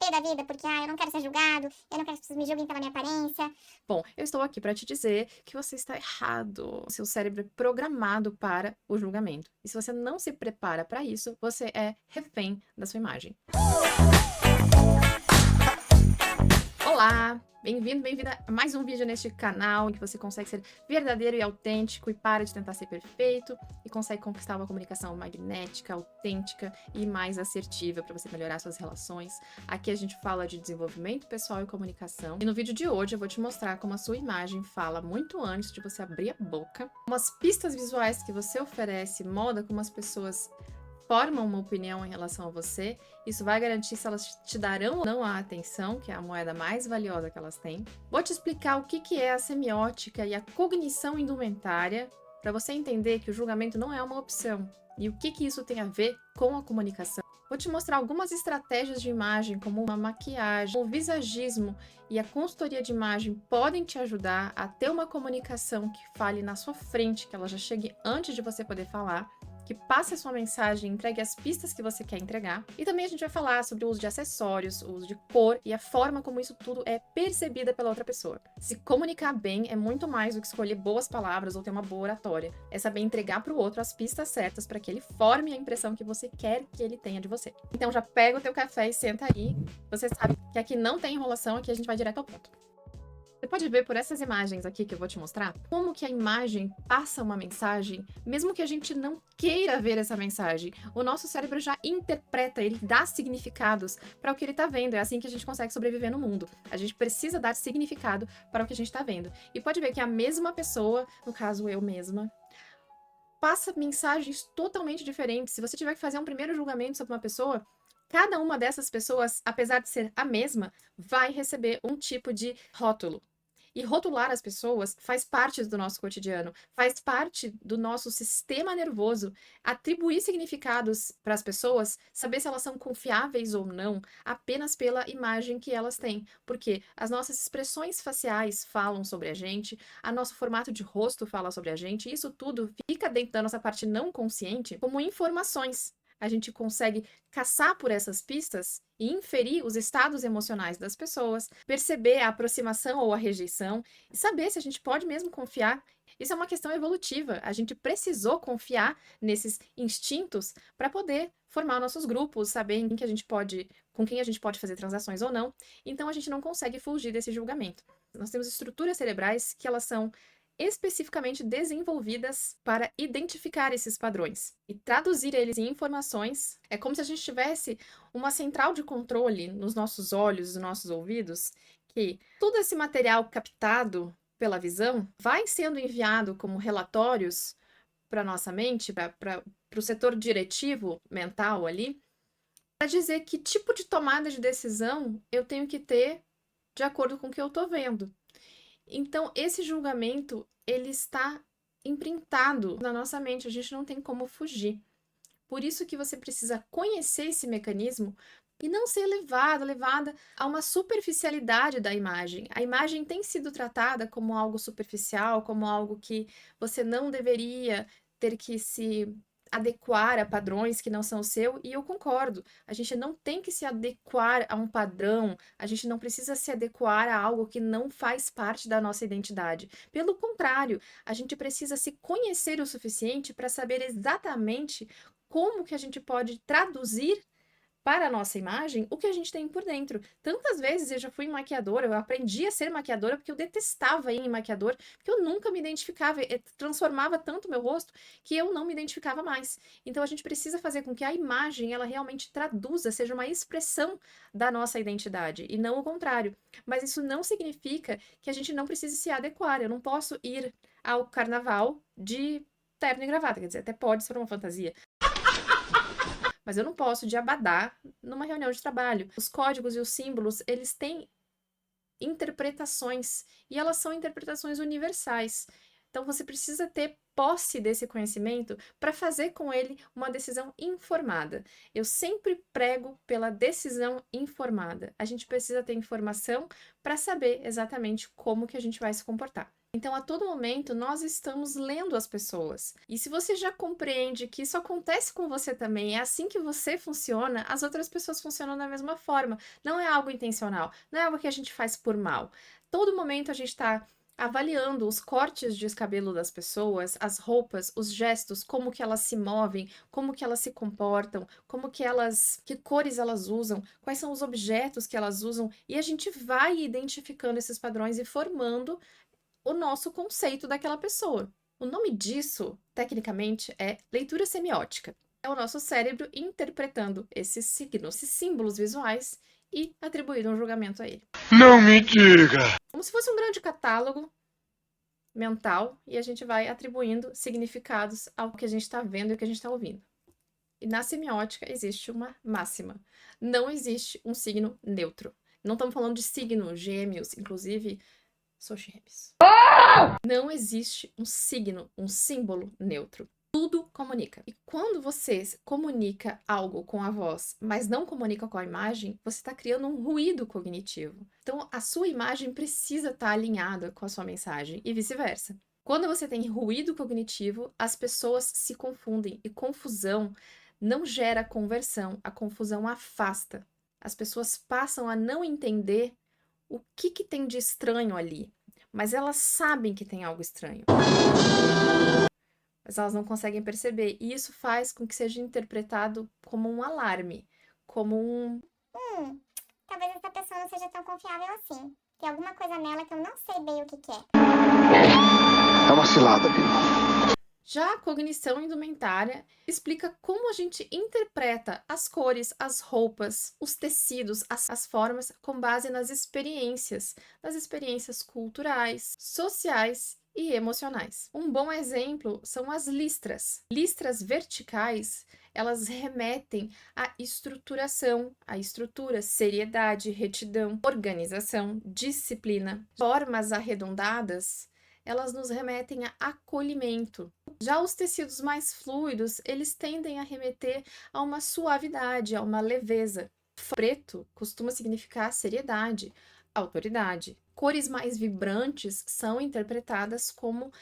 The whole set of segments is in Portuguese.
pé da vida, porque, eu não quero ser julgado, eu não quero que as pessoas me julguem pela minha aparência. Bom, eu estou aqui para te dizer que você está errado. Seu cérebro é programado para o julgamento. E se você não se prepara para isso, você é refém da sua imagem. Olá! Bem-vindo, bem-vinda a mais um vídeo neste canal em que você consegue ser verdadeiro e autêntico e para de tentar ser perfeito e consegue conquistar uma comunicação magnética, autêntica e mais assertiva para você melhorar suas relações. Aqui a gente fala de desenvolvimento pessoal e comunicação. E no vídeo de hoje eu vou te mostrar como a sua imagem fala muito antes de você abrir a boca, umas pistas visuais que você oferece, moda como as pessoas formam uma opinião em relação a você. Isso vai garantir se elas te darão ou não a atenção, que é a moeda mais valiosa que elas têm. Vou te explicar o que é a semiótica e a cognição indumentária, para você entender que o julgamento não é uma opção, e o que isso tem a ver com a comunicação. Vou te mostrar algumas estratégias de imagem, como uma maquiagem, o visagismo e a consultoria de imagem podem te ajudar a ter uma comunicação que fale na sua frente, que ela já chegue antes de você poder falar, que passe a sua mensagem, entregue as pistas que você quer entregar. E também a gente vai falar sobre o uso de acessórios, o uso de cor e a forma como isso tudo é percebida pela outra pessoa. Se comunicar bem é muito mais do que escolher boas palavras ou ter uma boa oratória. É saber entregar para o outro as pistas certas para que ele forme a impressão que você quer que ele tenha de você. Então já pega o teu café e senta aí. Você sabe que aqui não tem enrolação, aqui a gente vai direto ao ponto. Você pode ver por essas imagens aqui que eu vou te mostrar, como que a imagem passa uma mensagem, mesmo que a gente não queira ver essa mensagem. O nosso cérebro já interpreta, ele dá significados para o que ele está vendo. É assim que a gente consegue sobreviver no mundo. A gente precisa dar significado para o que a gente está vendo. E pode ver que a mesma pessoa, no caso eu mesma, passa mensagens totalmente diferentes. Se você tiver que fazer um primeiro julgamento sobre uma pessoa, cada uma dessas pessoas, apesar de ser a mesma, vai receber um tipo de rótulo. E rotular as pessoas faz parte do nosso cotidiano, faz parte do nosso sistema nervoso. Atribuir significados para as pessoas, saber se elas são confiáveis ou não, apenas pela imagem que elas têm. Porque as nossas expressões faciais falam sobre a gente, a nosso formato de rosto fala sobre a gente, e isso tudo fica dentro da nossa parte não consciente como informações. A gente consegue caçar por essas pistas e inferir os estados emocionais das pessoas, perceber a aproximação ou a rejeição e saber se a gente pode mesmo confiar. Isso é uma questão evolutiva. A gente precisou confiar nesses instintos para poder formar nossos grupos, saber em que a gente pode, com quem a gente pode fazer transações ou não. Então a gente não consegue fugir desse julgamento. Nós temos estruturas cerebrais que elas são especificamente desenvolvidas para identificar esses padrões e traduzir eles em informações. É como se a gente tivesse uma central de controle nos nossos olhos e nos nossos ouvidos, que todo esse material captado pela visão vai sendo enviado como relatórios para nossa mente, para o setor diretivo mental ali, para dizer que tipo de tomada de decisão eu tenho que ter de acordo com o que eu estou vendo. Então, esse julgamento, ele está imprintado na nossa mente, a gente não tem como fugir. Por isso que você precisa conhecer esse mecanismo e não ser levada a uma superficialidade da imagem. A imagem tem sido tratada como algo superficial, como algo que você não deveria ter que se adequar a padrões que não são o seu, e eu concordo. A gente não tem que se adequar a um padrão, a gente não precisa se adequar a algo que não faz parte da nossa identidade. Pelo contrário, a gente precisa se conhecer o suficiente para saber exatamente como que a gente pode traduzir para a nossa imagem o que a gente tem por dentro. Tantas vezes eu já fui maquiadora, eu aprendi a ser maquiadora porque eu detestava ir em maquiador, porque eu nunca me identificava, transformava tanto meu rosto que eu não me identificava mais. Então a gente precisa fazer com que a imagem ela realmente traduza, seja uma expressão da nossa identidade e não o contrário. Mas isso não significa que a gente não precise se adequar. Eu não posso ir ao carnaval de terno e gravata, quer dizer, até pode ser uma fantasia, mas eu não posso de abadá numa reunião de trabalho. Os códigos e os símbolos, eles têm interpretações, e elas são interpretações universais. Então você precisa ter posse desse conhecimento para fazer com ele uma decisão informada. Eu sempre prego pela decisão informada. A gente precisa ter informação para saber exatamente como que a gente vai se comportar. Então, a todo momento, nós estamos lendo as pessoas. E se você já compreende que isso acontece com você também, é assim que você funciona, as outras pessoas funcionam da mesma forma. Não é algo intencional, não é algo que a gente faz por mal. Todo momento a gente está avaliando os cortes de cabelo das pessoas, as roupas, os gestos, como que elas se movem, como que elas se comportam, que cores elas usam, quais são os objetos que elas usam, e a gente vai identificando esses padrões e formando o nosso conceito daquela pessoa. O nome disso, tecnicamente, é leitura semiótica. É o nosso cérebro interpretando esses signos, esses símbolos visuais e atribuindo um julgamento a ele. Não me diga! Como se fosse um grande catálogo mental e a gente vai atribuindo significados ao que a gente está vendo e o que a gente está ouvindo. E na semiótica existe uma máxima. Não existe um signo neutro. Não estamos falando de signo, gêmeos, inclusive sou gêmeos. Não existe um signo, um símbolo neutro. Tudo comunica. E quando você comunica algo com a voz, mas não comunica com a imagem, você está criando um ruído cognitivo. Então, a sua imagem precisa estar alinhada com a sua mensagem e vice-versa. Quando você tem ruído cognitivo, as pessoas se confundem e confusão não gera conversão, a confusão afasta. As pessoas passam a não entender o que tem de estranho ali, mas elas sabem que tem algo estranho. Mas elas não conseguem perceber. E isso faz com que seja interpretado como um alarme, como um... Talvez essa pessoa não seja tão confiável assim. Tem alguma coisa nela que eu não sei bem o que é. É uma cilada, Bill. Já a cognição indumentária explica como a gente interpreta as cores, as roupas, os tecidos, as formas com base nas experiências culturais, sociais e emocionais. Um bom exemplo são as listras. Listras verticais, elas remetem à estruturação, à estrutura, seriedade, retidão, organização, disciplina. Formas arredondadas, elas nos remetem a acolhimento. Já os tecidos mais fluidos, eles tendem a remeter a uma suavidade, a uma leveza. Preto costuma significar seriedade, autoridade. Cores mais vibrantes são interpretadas como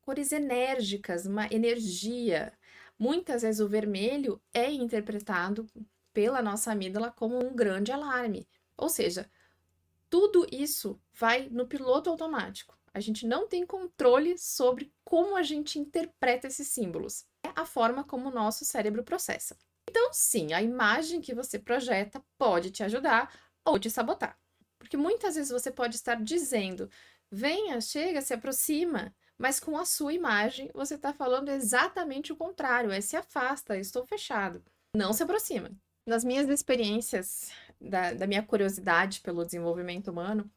cores enérgicas, uma energia. Muitas vezes o vermelho é interpretado pela nossa amígdala como um grande alarme. Ou seja, tudo isso vai no piloto automático. A gente não tem controle sobre como a gente interpreta esses símbolos. É a forma como o nosso cérebro processa. Então, sim, a imagem que você projeta pode te ajudar ou te sabotar. Porque muitas vezes você pode estar dizendo, venha, chega, se aproxima, mas com a sua imagem você está falando exatamente o contrário, é se afasta, estou fechado. Não se aproxima. Nas minhas experiências, da minha curiosidade pelo desenvolvimento humano,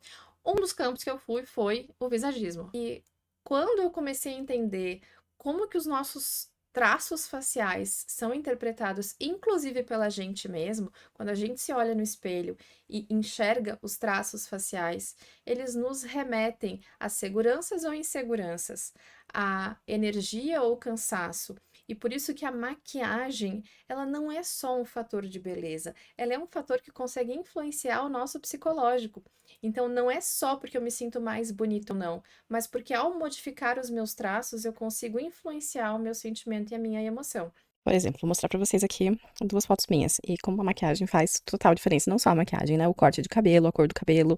um dos campos que eu fui foi o visagismo. E quando eu comecei a entender como que os nossos traços faciais são interpretados, inclusive pela gente mesmo, quando a gente se olha no espelho e enxerga os traços faciais, eles nos remetem a seguranças ou inseguranças, a energia ou cansaço. E por isso que a maquiagem, ela não é só um fator de beleza, ela é um fator que consegue influenciar o nosso psicológico. Então, não é só porque eu me sinto mais bonita ou não, mas porque ao modificar os meus traços, eu consigo influenciar o meu sentimento e a minha emoção. Por exemplo, vou mostrar pra vocês aqui 2 fotos minhas. E como a maquiagem faz total diferença. Não só a maquiagem, né? O corte de cabelo, a cor do cabelo.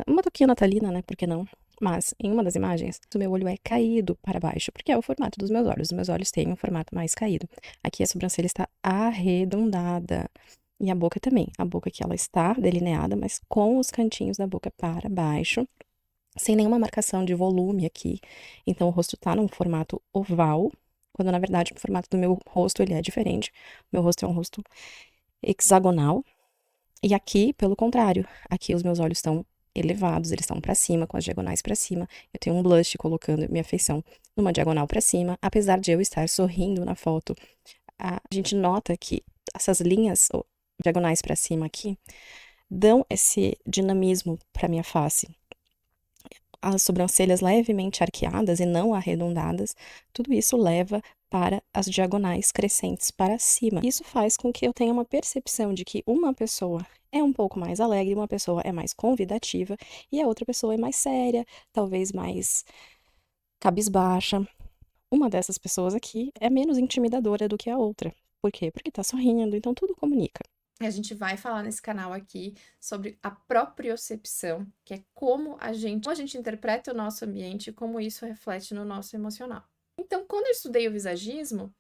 Uma toquinha natalina, né? Por que não? Mas, em uma das imagens, o meu olho é caído para baixo, porque é o formato dos meus olhos. Os meus olhos têm um formato mais caído. Aqui a sobrancelha está arredondada. E a boca também. A boca aqui, ela está delineada, mas com os cantinhos da boca para baixo, sem nenhuma marcação de volume aqui. Então, o rosto tá num formato oval, quando na verdade o formato do meu rosto ele é diferente. Meu rosto é um rosto hexagonal. E aqui, pelo contrário, aqui os meus olhos estão elevados, eles estão para cima, com as diagonais para cima. Eu tenho um blush colocando minha feição numa diagonal para cima, apesar de eu estar sorrindo na foto. A gente nota que essas linhas diagonais para cima aqui dão esse dinamismo para minha face. As sobrancelhas levemente arqueadas e não arredondadas, tudo isso leva para as diagonais crescentes para cima. Isso faz com que eu tenha uma percepção de que uma pessoa é um pouco mais alegre, uma pessoa é mais convidativa e a outra pessoa é mais séria, talvez mais cabisbaixa. Uma dessas pessoas aqui é menos intimidadora do que a outra. Por quê? Porque tá sorrindo, então tudo comunica. A gente vai falar nesse canal aqui sobre a propriocepção, que é como a gente interpreta o nosso ambiente e como isso reflete no nosso emocional. Então, quando eu estudei o visagismo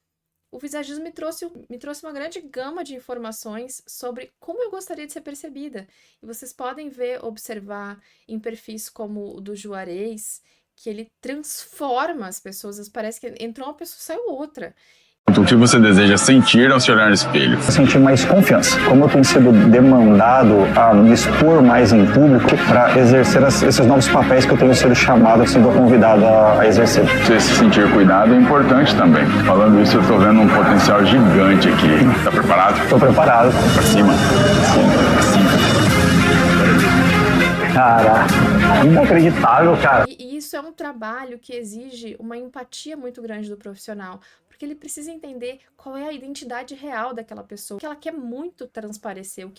me trouxe uma grande gama de informações sobre como eu gostaria de ser percebida. E vocês podem observar em perfis como o do Juarez, que ele transforma as pessoas, parece que entrou uma pessoa, saiu outra. O que você deseja sentir ao se olhar no espelho? Sentir mais confiança. Como eu tenho sido demandado a me expor mais em público para exercer esses novos papéis que eu tenho sido chamado, sendo convidado a exercer. Você se sentir cuidado é importante também. Falando isso, eu estou vendo um potencial gigante aqui. Tá preparado? Estou preparado. Pra cima. Cara, inacreditável, cara. E isso é um trabalho que exige uma empatia muito grande do profissional, porque ele precisa entender qual é a identidade real daquela pessoa, o que ela quer muito transparecer,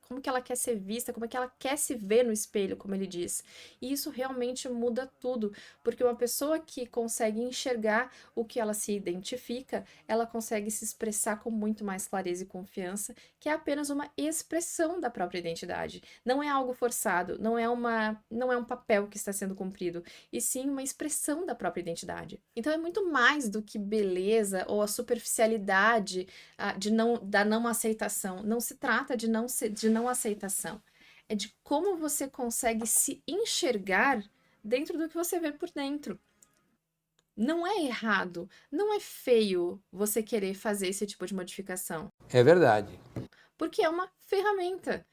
como que ela quer ser vista, como é que ela quer se ver no espelho, como ele diz. E isso realmente muda tudo, porque uma pessoa que consegue enxergar o que ela se identifica, ela consegue se expressar com muito mais clareza e confiança, que é apenas uma expressão da própria identidade. Não é algo forçado, não é um papel que está sendo cumprido, e sim uma expressão da própria identidade. Então é muito mais do que beleza ou a superficialidade da não aceitação. Não se trata de não aceitação. É de como você consegue se enxergar dentro do que você vê por dentro. Não é errado, não é feio você querer fazer esse tipo de modificação. É verdade. Porque é uma ferramenta.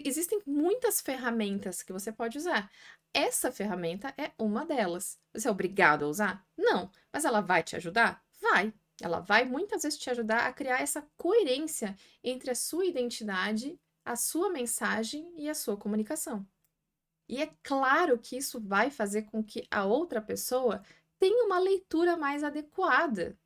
Existem muitas ferramentas que você pode usar. Essa ferramenta é uma delas. Você é obrigado a usar? Não. Mas ela vai te ajudar? Vai. Ela vai muitas vezes te ajudar a criar essa coerência entre a sua identidade, a sua mensagem e a sua comunicação. E é claro que isso vai fazer com que a outra pessoa tenha uma leitura mais adequada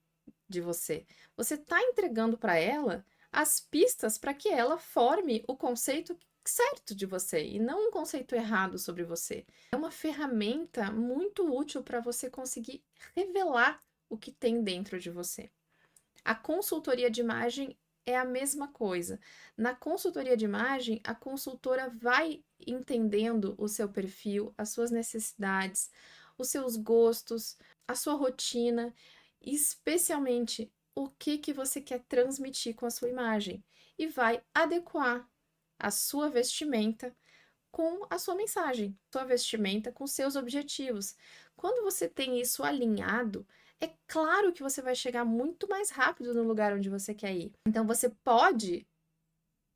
de você. Você está entregando para ela as pistas para que ela forme o conceito certo de você e não um conceito errado sobre você. É uma ferramenta muito útil para você conseguir revelar o que tem dentro de você. A consultoria de imagem é a mesma coisa. Na consultoria de imagem, a consultora vai entendendo o seu perfil, as suas necessidades, os seus gostos, a sua rotina, especialmente o que você quer transmitir com a sua imagem e vai adequar a sua vestimenta com a sua mensagem, sua vestimenta com seus objetivos. Quando você tem isso alinhado, é claro que você vai chegar muito mais rápido no lugar onde você quer ir. Então você pode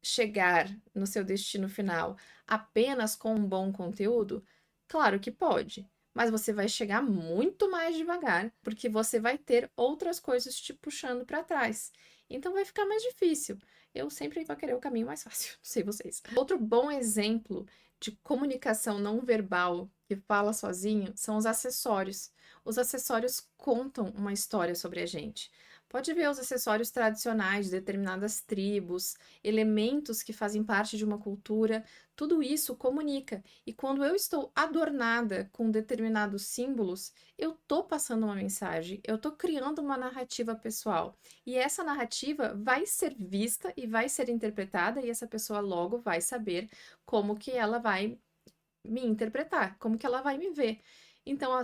chegar no seu destino final apenas com um bom conteúdo? Claro que pode. Mas você vai chegar muito mais devagar, porque você vai ter outras coisas te puxando para trás. Então vai ficar mais difícil. Eu sempre vou querer o caminho mais fácil, não sei vocês. Outro bom exemplo de comunicação não verbal que fala sozinho são os acessórios. Os acessórios contam uma história sobre a gente. Pode ver os acessórios tradicionais de determinadas tribos, elementos que fazem parte de uma cultura, tudo isso comunica. E quando eu estou adornada com determinados símbolos, eu estou passando uma mensagem, eu estou criando uma narrativa pessoal. E essa narrativa vai ser vista e vai ser interpretada, e essa pessoa logo vai saber como que ela vai me interpretar, como que ela vai me ver. Então,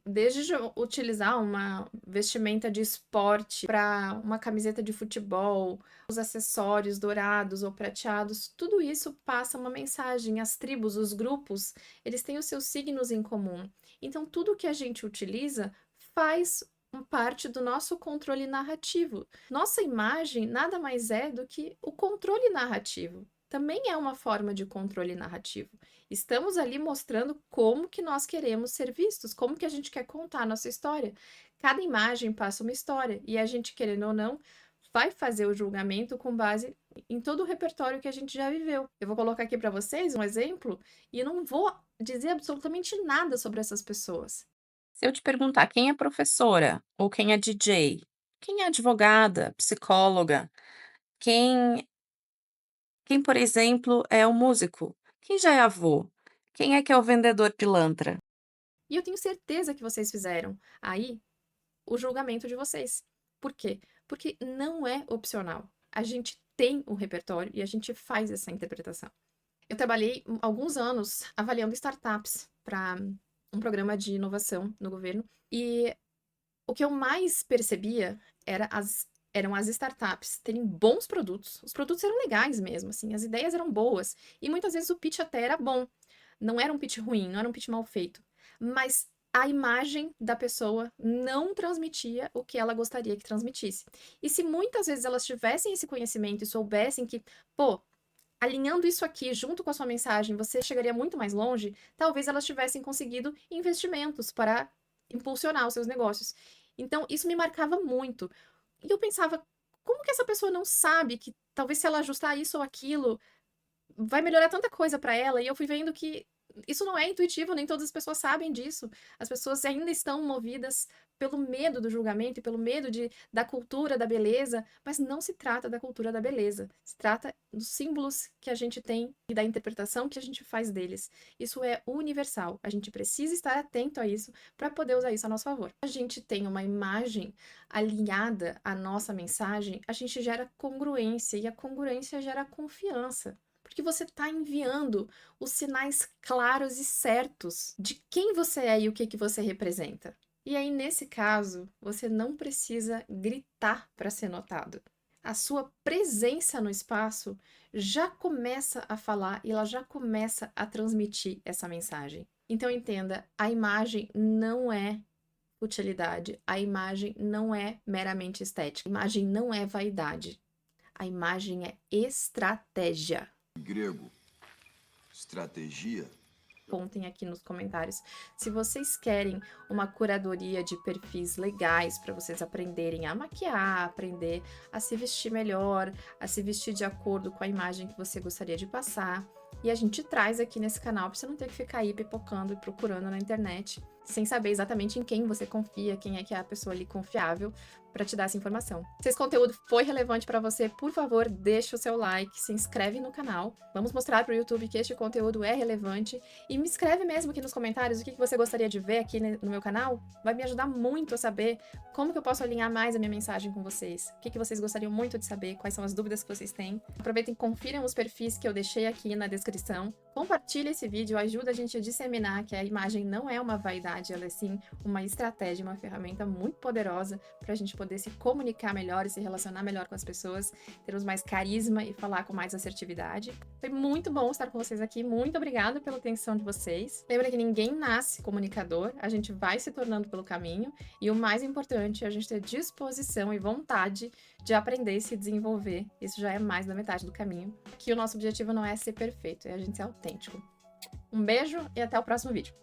desde utilizar uma vestimenta de esporte para uma camiseta de futebol, os acessórios dourados ou prateados, tudo isso passa uma mensagem. As tribos, os grupos, eles têm os seus signos em comum. Então, tudo que a gente utiliza faz parte do nosso controle narrativo. Nossa imagem nada mais é do que o controle narrativo. Também é uma forma de controle narrativo. Estamos ali mostrando como que nós queremos ser vistos, como que a gente quer contar a nossa história. Cada imagem passa uma história e a gente, querendo ou não, vai fazer o julgamento com base em todo o repertório que a gente já viveu. Eu vou colocar aqui para vocês um exemplo e eu não vou dizer absolutamente nada sobre essas pessoas. Se eu te perguntar quem é professora ou quem é DJ, quem é advogada, psicóloga, quem Quem, por exemplo, é o músico? Quem já é avô? Quem é que é o vendedor pilantra? E eu tenho certeza que vocês fizeram aí o julgamento de vocês. Por quê? Porque não é opcional. A gente tem o repertório e a gente faz essa interpretação. Eu trabalhei alguns anos avaliando startups para um programa de inovação no governo e o que eu mais percebia eram as startups terem bons produtos. Os produtos eram legais mesmo, assim, as ideias eram boas e muitas vezes o pitch até era bom. Não era um pitch ruim, não era um pitch mal feito, mas a imagem da pessoa não transmitia o que ela gostaria que transmitisse. E se muitas vezes elas tivessem esse conhecimento e soubessem que, pô, alinhando isso aqui junto com a sua mensagem, você chegaria muito mais longe, talvez elas tivessem conseguido investimentos para impulsionar os seus negócios. Então, isso me marcava muito. E eu pensava, como que essa pessoa não sabe que talvez se ela ajustar isso ou aquilo, vai melhorar tanta coisa para ela? E eu fui vendo que isso não é intuitivo, nem todas as pessoas sabem disso. As pessoas ainda estão movidas pelo medo do julgamento e pelo medo da cultura da beleza, mas não se trata da cultura da beleza. Se trata dos símbolos que a gente tem e da interpretação que a gente faz deles. Isso é universal. A gente precisa estar atento a isso para poder usar isso a nosso favor. A gente tem uma imagem alinhada à nossa mensagem, a gente gera congruência e a congruência gera confiança. Porque você está enviando os sinais claros e certos de quem você é e o que você representa. E aí, nesse caso, você não precisa gritar para ser notado. A sua presença no espaço já começa a falar e ela já começa a transmitir essa mensagem. Então, entenda, a imagem não é utilidade, a imagem não é meramente estética, a imagem não é vaidade, a imagem é estratégia. Grego, estratégia. Contem aqui nos comentários se vocês querem uma curadoria de perfis legais para vocês aprenderem a maquiar, aprender a se vestir melhor, a se vestir de acordo com a imagem que você gostaria de passar. E a gente traz aqui nesse canal para você não ter que ficar aí pipocando e procurando na internet, sem saber exatamente em quem você confia, quem é que é a pessoa ali confiável para te dar essa informação. Se esse conteúdo foi relevante para você, por favor, deixa o seu like, se inscreve no canal. Vamos mostrar para o YouTube que este conteúdo é relevante e me escreve mesmo aqui nos comentários o que você gostaria de ver aqui no meu canal. Vai me ajudar muito a saber como que eu posso alinhar mais a minha mensagem com vocês. O que vocês gostariam muito de saber, quais são as dúvidas que vocês têm. Aproveitem e confiram os perfis que eu deixei aqui na descrição. Compartilhe esse vídeo, ajuda a gente a disseminar que a imagem não é uma vaidade, ela é sim uma estratégia, uma ferramenta muito poderosa para a gente poder se comunicar melhor e se relacionar melhor com as pessoas, termos mais carisma e falar com mais assertividade. Foi muito bom estar com vocês aqui, muito obrigada pela atenção de vocês. Lembra que ninguém nasce comunicador, a gente vai se tornando pelo caminho e o mais importante é a gente ter disposição e vontade de aprender e se desenvolver. Isso já é mais da metade do caminho. Aqui o nosso objetivo não é ser perfeito, é a gente ser autêntico. Um beijo e até o próximo vídeo.